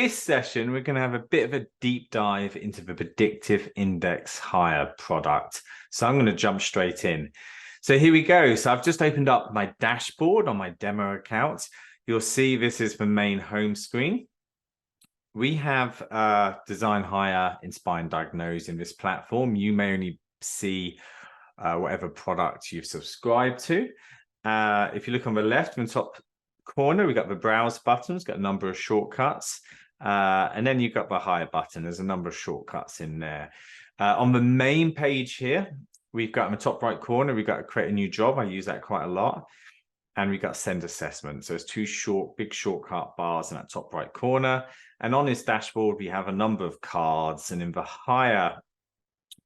this session, we're going to have a bit of a deep dive into the Predictive Index Hire product. So I'm going to jump straight in. So here we go. So I've just opened up my dashboard on my demo account. You'll see this is the main home screen. We have Design, Hire, Inspire, and Diagnose in this platform. You may only see whatever product you've subscribed to. If you look on the left in the top corner, we've got the Browse button. It's got a number of shortcuts. And then you've got the Hire button. There's a number of shortcuts in there. On the main page here, we've got in the top right corner, we've got Create a New Job. I use that quite a lot. And we've got Send Assessment. So it's two big shortcut bars in that top right corner. And on this dashboard, we have a number of cards. And in the Hire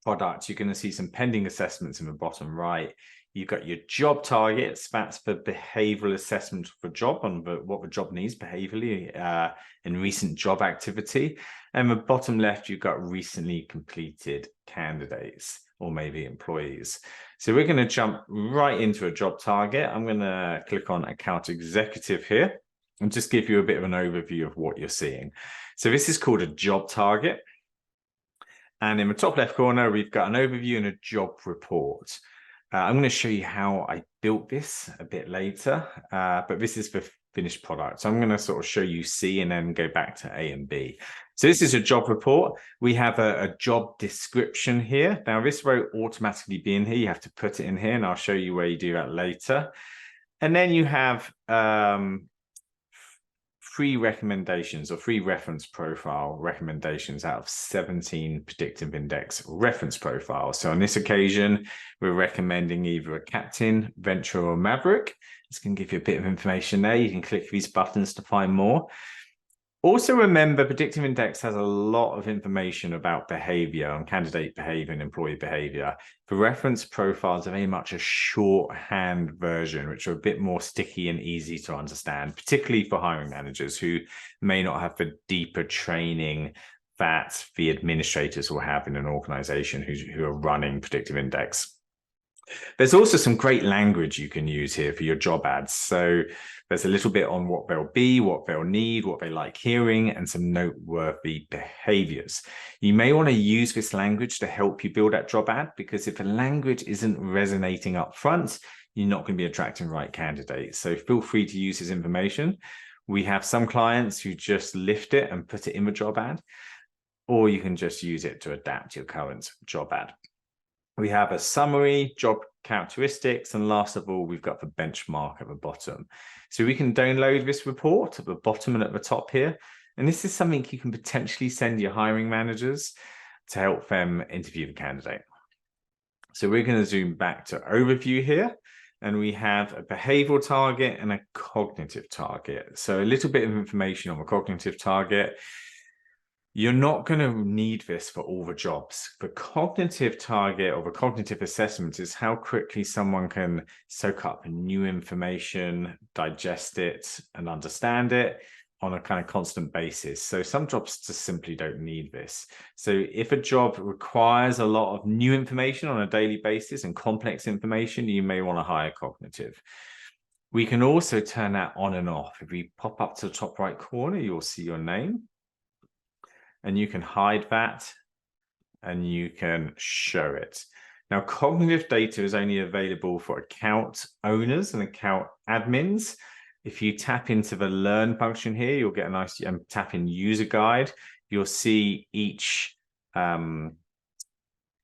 product, you're going to see some pending assessments in the bottom right. You've got your job targets. That's the behavioral assessment for job on what the job needs behaviorally in recent job activity. And the bottom left, you've got recently completed candidates or maybe employees. So we're going to jump right into a job target. I'm going to click on Account Executive here and just give you a bit of an overview of what you're seeing. So this is called a job target. And in the top left corner, we've got an overview and a job report. I'm going to show you how I built this a bit later, but this is the finished product. So I'm going to sort of show you C and then go back to A and B. So this is a job report. We have a job description here. Now this won't automatically be in here. You have to put it in here, and I'll show you where you do that later. And then you have 3 recommendations or 3 reference profile recommendations out of 17 predictive index reference profiles. So on this occasion, we're recommending either a captain, venture, or maverick. It's going to give you a bit of information there. You can click these buttons to find more. Also remember, Predictive Index has a lot of information about behavior and candidate behavior and employee behavior. The reference profiles are very much a shorthand version, which are a bit more sticky and easy to understand, particularly for hiring managers who may not have the deeper training that the administrators will have in an organization who are running Predictive Index. There's also some great language you can use here for your job ads. So there's a little bit on what they'll be, what they'll need, what they like hearing, and some noteworthy behaviors. You may want to use this language to help you build that job ad, because if the language isn't resonating up front, you're not going to be attracting the right candidates. So feel free to use this information. We have some clients who just lift it and put it in the job ad, or you can just use it to adapt your current job ad. We have a summary, job characteristics, and last of all, we've got the benchmark at the bottom. So we can download this report at the bottom and at the top here. And this is something you can potentially send your hiring managers to help them interview the candidate. So we're going to zoom back to overview here. And we have a behavioral target and a cognitive target. So a little bit of information on the cognitive target. You're not going to need this for all the jobs. The cognitive target or the cognitive assessment is how quickly someone can soak up new information, digest it, and understand it on a kind of constant basis. So some jobs just simply don't need this. So if a job requires a lot of new information on a daily basis and complex information, you may want to hire cognitive. We can also turn that on and off. If we pop up to the top right corner, you'll see your name. And you can hide that and you can show it. Now, cognitive data is only available for account owners and account admins. If you tap into the Learn function here, you'll get a nice tap in User Guide. You'll see each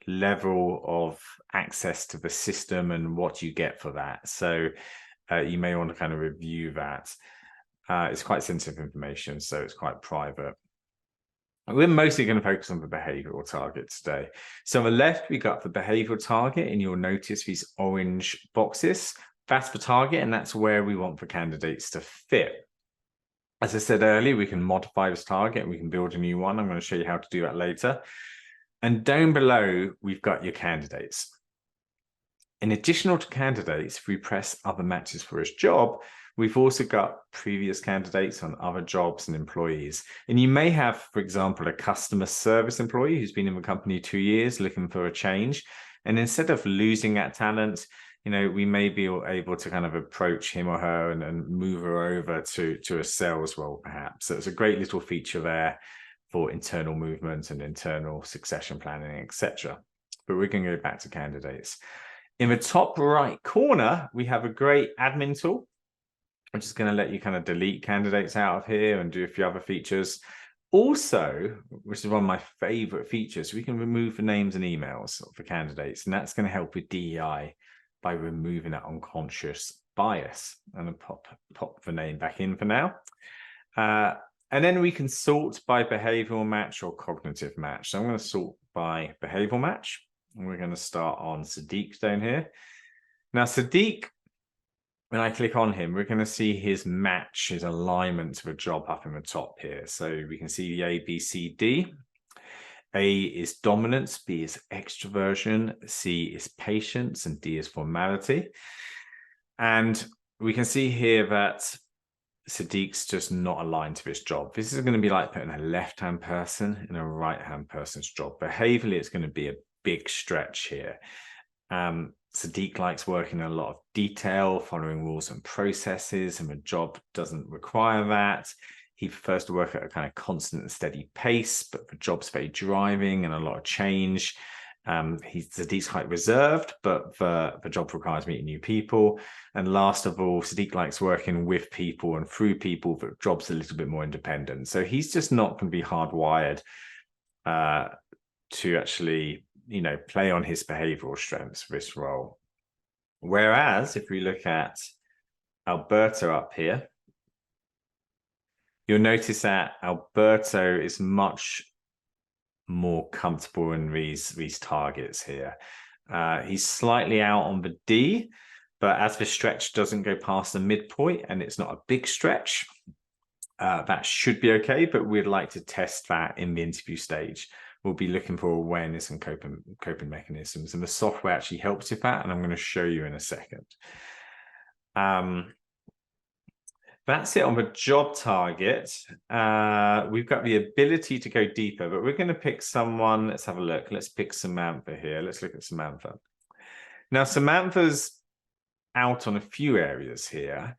level of access to the system and what you get for that. So you may want to kind of review that. It's quite sensitive information, so it's quite private. We're mostly going to focus on the behavioral target today. So on the left, we got the behavioral target, and you'll notice these orange boxes. That's the target, and that's where we want the candidates to fit. As I said earlier, we can modify this target, and we can build a new one. I'm going to show you how to do that later. And down below, we've got your candidates. In addition to candidates, if we press other matches for this job, we've also got previous candidates on other jobs and employees. And you may have, for example, a customer service employee who's been in the company 2 years looking for a change. And instead of losing that talent, we may be able to kind of approach him or her and move her over to a sales role, perhaps. So it's a great little feature there for internal movement and internal succession planning, etc. But we're going to go back to candidates. In the top right corner, we have a great admin tool, which is going to let you kind of delete candidates out of here and do a few other features. Also, which is one of my favorite features, we can remove the names and emails for candidates, and that's going to help with DEI by removing that unconscious bias. And I'll pop the name back in for now. And then we can sort by behavioral match or cognitive match. So I'm going to sort by behavioral match, and we're going to start on Sadiq down here. Now, Sadiq, when I click on him, we're going to see his match, his alignment to a job up in the top here. So we can see the A, B, C, D. A is dominance, B is extroversion, C is patience, and D is formality. And we can see here that Sadiq's just not aligned to this job. This is going to be like putting a left-hand person in a right-hand person's job. Behaviorally, it's going to be a big stretch here. Sadiq likes working in a lot of detail, following rules and processes, and the job doesn't require that. He prefers to work at a kind of constant and steady pace, but the job's very driving and a lot of change. Sadiq's quite reserved, but the job requires meeting new people. And last of all, Sadiq likes working with people and through people, but the job's a little bit more independent. So he's just not going to be hardwired to actually, play on his behavioral strengths for this role. Whereas if we look at Alberto up here, you'll notice that Alberto is much more comfortable in these targets here. He's slightly out on the D, but as the stretch doesn't go past the midpoint and it's not a big stretch, that should be okay, but we'd like to test that in the interview stage. We'll be looking for awareness and coping mechanisms, and the software actually helps with that, and I'm going to show you in a second. That's it on the job target. We've got the ability to go deeper, but we're going to pick someone. Let's have a look. Let's pick Samantha here. Let's look at Samantha. Now, Samantha's out on a few areas here.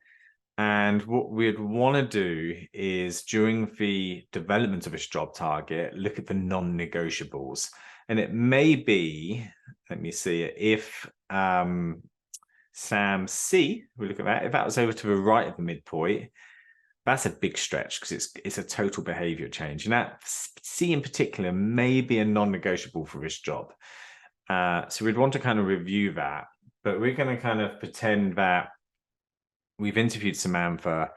And what we'd want to do is, during the development of this job target, look at the non-negotiables. And it may be, let me see, if Sam C, we look at that, if that was over to the right of the midpoint, that's a big stretch because it's a total behavior change. And that C in particular may be a non-negotiable for this job. So we'd want to kind of review that, but we're going to kind of pretend that we've interviewed Samantha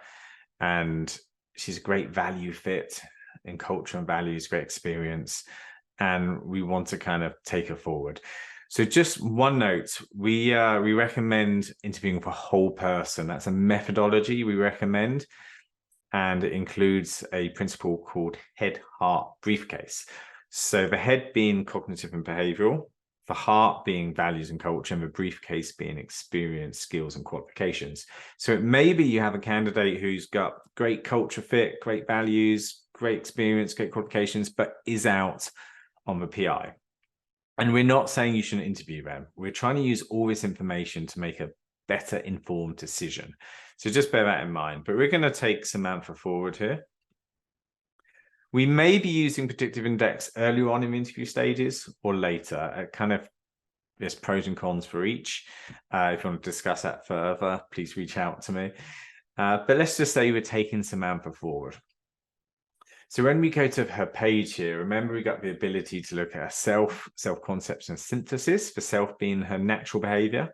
and she's a great value fit in culture and values, great experience, and we want to kind of take her forward. So just one note, we recommend interviewing for a whole person. That's a methodology we recommend, and it includes a principle called head, heart, briefcase. So the head being cognitive and behavioral, the heart being values and culture, and the briefcase being experience, skills, and qualifications. So maybe you have a candidate who's got great culture fit, great values, great experience, great qualifications, but is out on the PI. And we're not saying you shouldn't interview them. We're trying to use all this information to make a better informed decision. So just bear that in mind. But we're going to take Samantha forward here. We may be using predictive index earlier on in the interview stages or later. There's pros and cons for each. If you want to discuss that further, please reach out to me. But let's just say we're taking Samantha forward. So when we go to her page here, remember we got the ability to look at self-concepts and synthesis, for self being her natural behavior,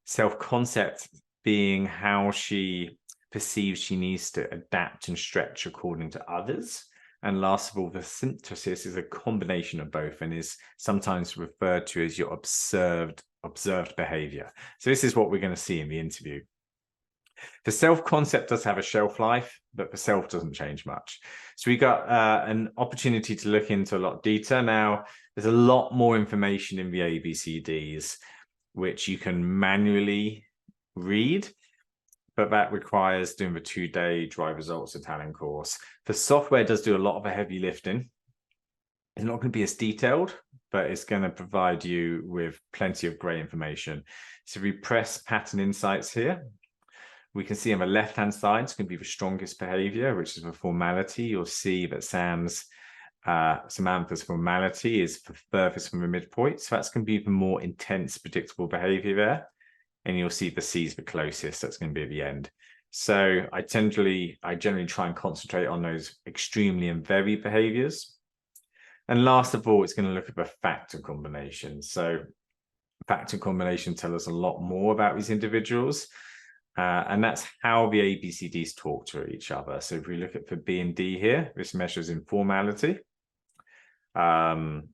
self-concept being how she perceives she needs to adapt and stretch according to others. And last of all, the synthesis is a combination of both and is sometimes referred to as your observed behavior. So this is what we're going to see in the interview. The self-concept does have a shelf life, but the self doesn't change much. So we got an opportunity to look into a lot of detail. Now, there's a lot more information in the ABCDs, which you can manually read, but that requires doing the 2-day drive results Italian course. The software does do a lot of the heavy lifting. It's not going to be as detailed, but it's going to provide you with plenty of great information. So if we press pattern insights here, we can see on the left-hand side, it's going to be the strongest behavior, which is the formality. You'll see that Samantha's formality is the furthest from the midpoint. So that's going to be the more intense, predictable behavior there. And you'll see the C is the closest. That's going to be at the end. So I generally try and concentrate on those extremely and very behaviors. And last of all, it's going to look at the factor combinations. So factor combinations tell us a lot more about these individuals. And that's how the ABCDs talk to each other. So if we look at for B and D here, this measures informality. And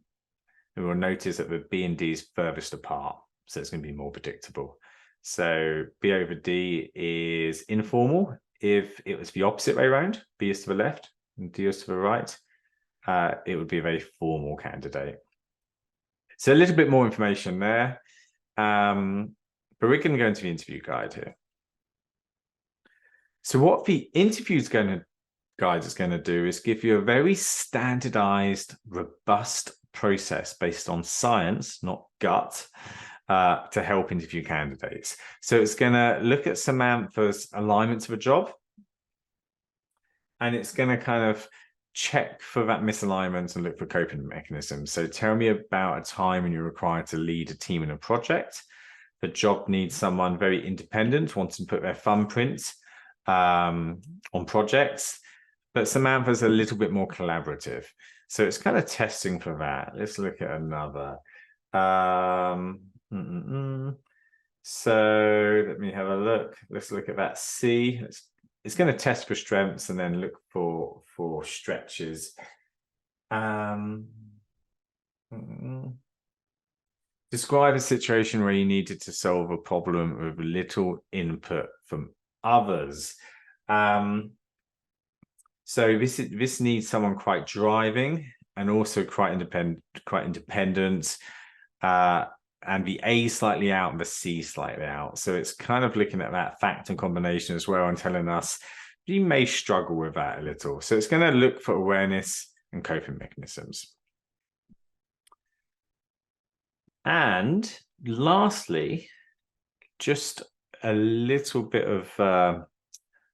we'll notice that the B and D is furthest apart. So it's going to be more predictable. So B over D is informal. If it was the opposite way around, B is to the left and D is to the right, it would be a very formal candidate. So a little bit more information there. But we're going to go into the interview guide here. So what the interview guide is going to do is give you a very standardized, robust process based on science, not gut, to help interview candidates. So it's going to look at Samantha's alignment to the job, and it's going to kind of check for that misalignment and look for coping mechanisms. So tell me about a time when you're required to lead a team in a project. The job needs someone very independent, wanting to put their thumbprint on projects, but Samantha's a little bit more collaborative. So it's kind of testing for that. Let's look at another. So let me have a look. Let's look at that C. It's going to test for strengths and then look for stretches. Describe a situation where you needed to solve a problem with little input from others. So this needs someone quite driving and also quite independent. And the A slightly out and the C slightly out. So it's kind of looking at that factor combination as well and telling us you may struggle with that a little. So it's going to look for awareness and coping mechanisms. And lastly, just a little bit of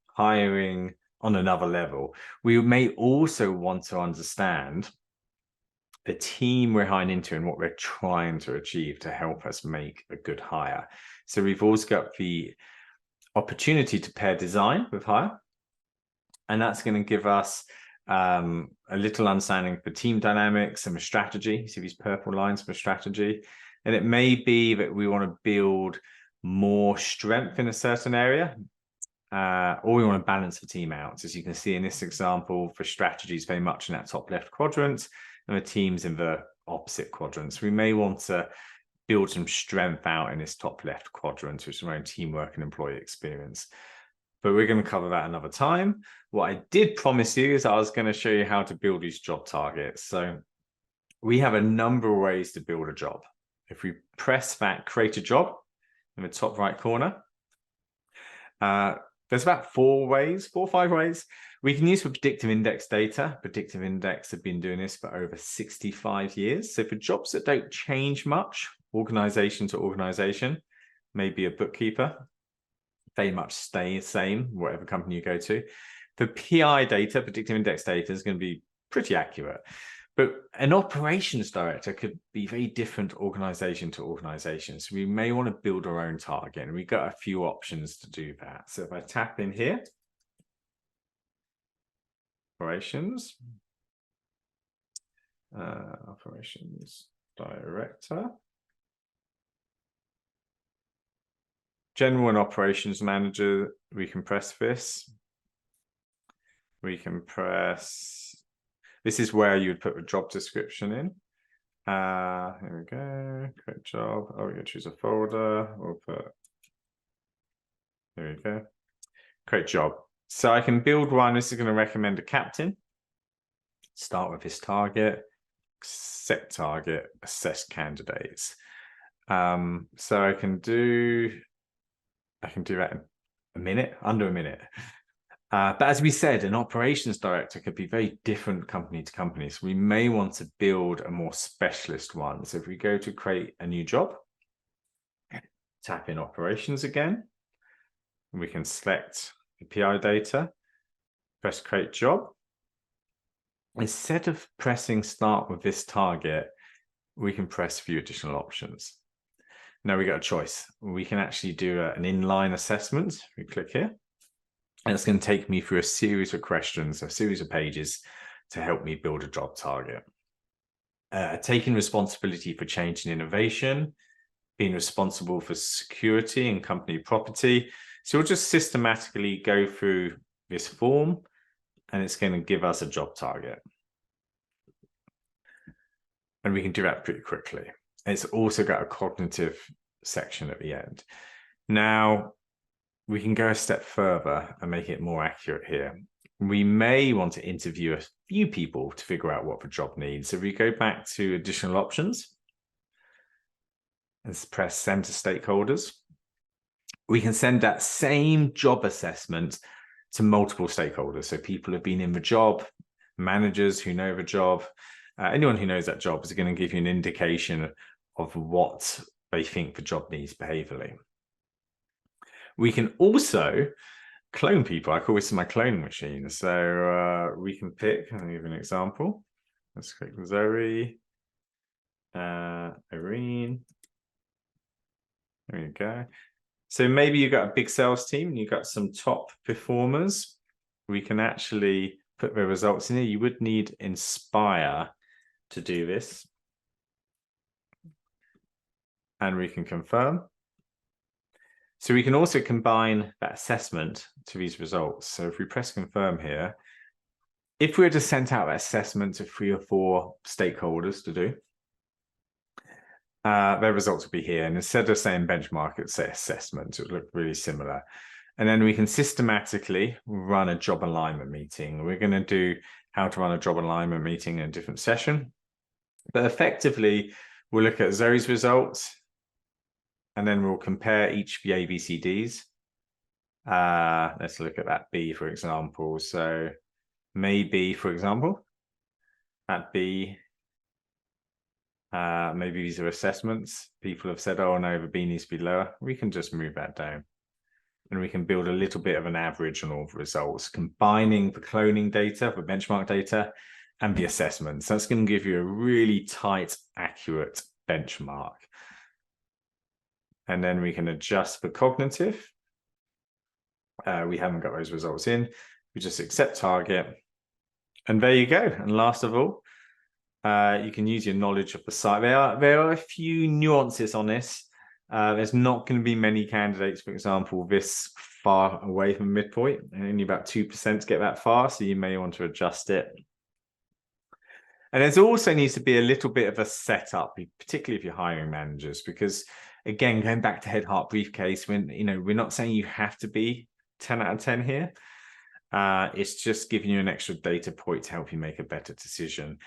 hiring on another level. We may also want to understand the team we're hiring into and what we're trying to achieve to help us make a good hire. So we've also got the opportunity to pair design with hire. And that's going to give us a little understanding for team dynamics and the strategy. You see these purple lines for strategy. And it may be that we want to build more strength in a certain area, or we want to balance the team out. As you can see in this example, for strategies very much in that top left quadrant, and the teams in the opposite quadrants. We may want to build some strength out in this top left quadrant, which is around teamwork and employee experience. But we're going to cover that another time. What I did promise you is I was going to show you how to build these job targets. So we have a number of ways to build a job. If we press that create a job in the top right corner, there's about 4 or 5 ways. We can use for predictive index data. Predictive index have been doing this for over 65 years. So for jobs that don't change much, organization to organization, maybe a bookkeeper, they much stay the same, whatever company you go to. For PI data, predictive index data is going to be pretty accurate. But an operations director could be very different organization to organization. So we may want to build our own target, and we've got a few options to do that. So if I tap in here, operations director, general and operations manager, we can press this. We can press, this is where you would put the job description in. Here we go, create job. Oh, we're going to choose a folder. We'll put, here we go, create job. So I can build one. This is going to recommend a captain. Start with this target, set target, assess candidates. So I can do that in a minute, under a minute. But as we said, an operations director could be very different company to company. So we may want to build a more specialist one. So if we go to create a new job, tap in operations again, we can select the PI data, press create job. Instead of pressing start with this target, we can press view additional options. Now we got a choice. We can actually do an inline assessment. We click here, and it's going to take me through a series of questions, a series of pages to help me build a job target. Taking responsibility for change and innovation, being responsible for security and company property. So we'll just systematically go through this form, and it's going to give us a job target. And we can do that pretty quickly. It's also got a cognitive section at the end. Now, we can go a step further and make it more accurate here. We may want to interview a few people to figure out what the job needs. So if we go back to additional options, let's press send to stakeholders. We can send that same job assessment to multiple stakeholders. So people who have been in the job, managers who know the job, anyone who knows that job is going to give you an indication of what they think the job needs behaviorally. We can also clone people. I call this my cloning machine. So we can pick, I'll give you an example. Let's click Zoe, Irene. There you go. So maybe you've got a big sales team and you've got some top performers. We can actually put the results in here. You would need Inspire to do this. And we can confirm. So we can also combine that assessment to these results. So if we press confirm here, if we were to send out that assessment to 3 or 4 stakeholders to do, their results will be here. And instead of saying benchmark, it's say assessment. It would look really similar. And then we can systematically run a job alignment meeting. We're going to do how to run a job alignment meeting in a different session. But effectively, we'll look at Zoe's results, and then we'll compare each of the ABCDs. Let's look at that B, for example. So maybe, for example, at B, maybe these are assessments. People have said, oh, no, the B needs to be lower. We can just move that down. And we can build a little bit of an average on all the results, combining the cloning data, the benchmark data, and the assessments. So that's going to give you a really tight, accurate benchmark. And then we can adjust for cognitive. We haven't got those results in. We just accept target. And there you go. And last of all, you can use your knowledge of the site. There are a few nuances on this. There's not going to be many candidates, for example, this far away from midpoint, and only about 2% get that far, so you may want to adjust it. And there's also needs to be a little bit of a setup, particularly if you're hiring managers, because again, going back to head, heart, briefcase, we're not saying you have to be 10 out of 10 here. It's just giving you an extra data point to help you make a better decision.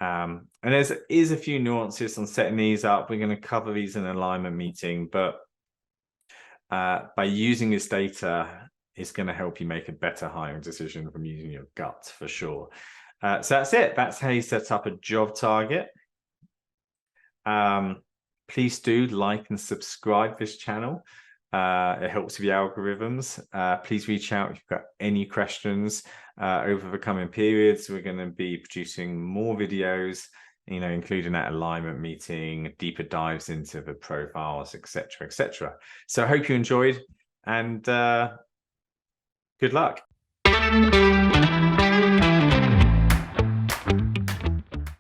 And there is a few nuances on setting these up. We're going to cover these in an alignment meeting, but by using this data, it's going to help you make a better hiring decision from using your gut for sure. So that's it. That's how you set up a job target. Please do like and subscribe this channel. It helps with the algorithms. Please reach out if you've got any questions over the coming periods. We're going to be producing more videos, including that alignment meeting, deeper dives into the profiles, etc., etc. So I hope you enjoyed, and good luck.